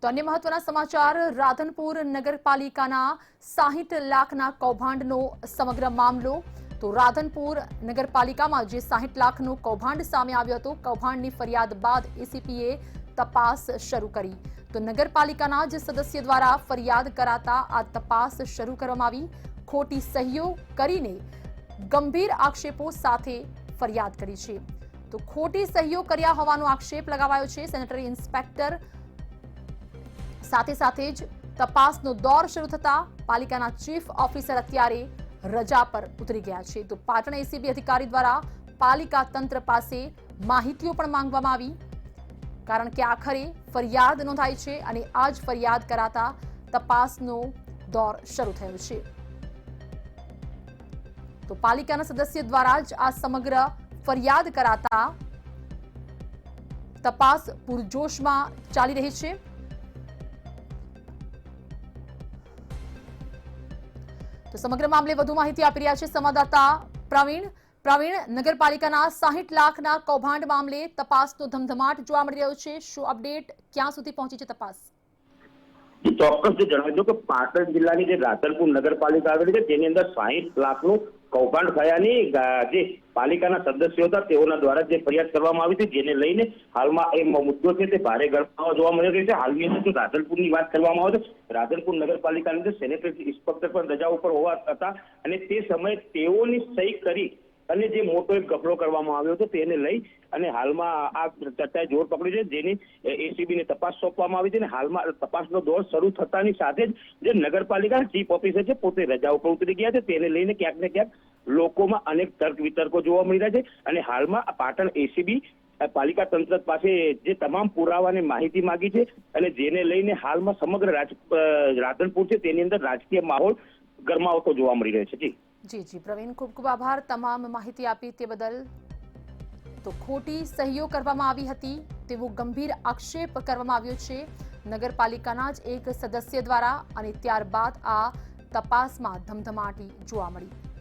તો અન્ય મહત્વના સમાચાર રાધનપુર નગરપાલિકાના 60 લાખના કૌભાંડનો સમગ્ર મામલો। તો રાધનપુર નગરપાલિકામાં જે 60 લાખનું કૌભાંડ સામે આવ્યું હતું, કૌભાંડની ફરિયાદ બાદ એસીપીએ તપાસ શરૂ કરી। તો નગરપાલિકાના જ સદસ્ય દ્વારા ફરિયાદ કરાતા આ તપાસ શરૂ કરવામાં આવી। ખોટી સહીઓ કરીને ગંભીર આક્ષેપો સાથે ફરિયાદ કરી છે। તો ખોટી સહીઓ કર્યા હોવાનો આક્ષેપ લગાવાયો છે। સેનેટરી ઇન્સ્પેક્ટર સાથે સાથે જ તપાસનો દોર શરૂ થતા પાલિકાના ચીફ ઓફિસર અત્યારે રજા પર ઉતરી ગયા છે। તો પાટણ એસીબી અધિકારી દ્વારા પાલિકા તંત્ર પાસે માહિતીઓ પણ માંગવામાં આવી, કારણ કે આખરે ફરિયાદ નોંધાઈ છે અને આ જ ફરિયાદ કરાતા તપાસનો દોર શરૂ થયો છે। તો પાલિકાના સદસ્ય દ્વારા જ આ સમગ્ર ફરિયાદ કરાતા તપાસ પૂરજોશમાં ચાલી રહી છે। તો સમગ્ર મામલે વધુ માહિતી આપી રહ્યા છે સંવાદદાતા પ્રવીણ। નગરપાલિકાના 60 લાખના કૌભાંડ મામલે તપાસનો ધમધમાટ જોવા મળી રહ્યો છે। શું અપડેટ, ક્યાં સુધી પહોંચી છે તપાસ? ચોક્કસ જણાવજો કે પાટણ જિલ્લાની જે રાધનપુર નગરપાલિકા આવેલી છે તેની અંદર 60 લાખનું કૌભાંડ થયાની જે પાલિકાના સદસ્યો હતા તેઓના દ્વારા જે ફરિયાદ કરવામાં આવી હતી, જેને લઈને હાલમાં એ મુદ્દો છે તે ભારે ગરમાવો જોવા મળી રહ્યો છે। હાલની અંદર જો રાધનપુરની વાત કરવામાં આવે તો રાધનપુર નગરપાલિકાની અંદર સેનેટરી ઇન્સ્પેક્ટર પણ રજા ઉપર હોવા હતા અને તે સમયે તેઓની સહી કરી અને જે મોટો એક ગફલો કરવામાં આવ્યો હતો તેને લઈ અને હાલમાં આ ચર્ચાએ જોર પકડ્યું છે, જેની એસીબીને તપાસ સોંપવામાં આવી છે અને હાલમાં તપાસનો દોર શરૂ થતાની સાથે જ જે નગરપાલિકાના ચીફ ઓફિસર છે પોતે રજા ઉપર ઉતરી ગયા છે। તેને લઈને ક્યાંક ને ક્યાંક લોકોમાં અનેક તર્ક વિતર્કો જોવા મળી રહ્યા છે અને હાલમાં પાટણ એસીબી પાલિકા તંત્ર પાસે જે તમામ પુરાવા અને માહિતી માંગી છે અને જેને લઈને હાલમાં સમગ્ર રાધનપુર છે તેની અંદર રાજકીય માહોલ ગરમાવતો જોવા મળી રહ્યો છે। જી પ્રવીણ, ખૂબ ખૂબ આભાર તમામ માહિતી આપી તે બદલ। તો ખોટી સહીઓ કરવામાં આવી હતી તેવો ગંભીર આક્ષેપ કરવામાં આવ્યો છે નગરપાલિકાના જ એક સદસ્ય દ્વારા અને ત્યારબાદ આ તપાસમાં ધમધમાટી જોવા મળી।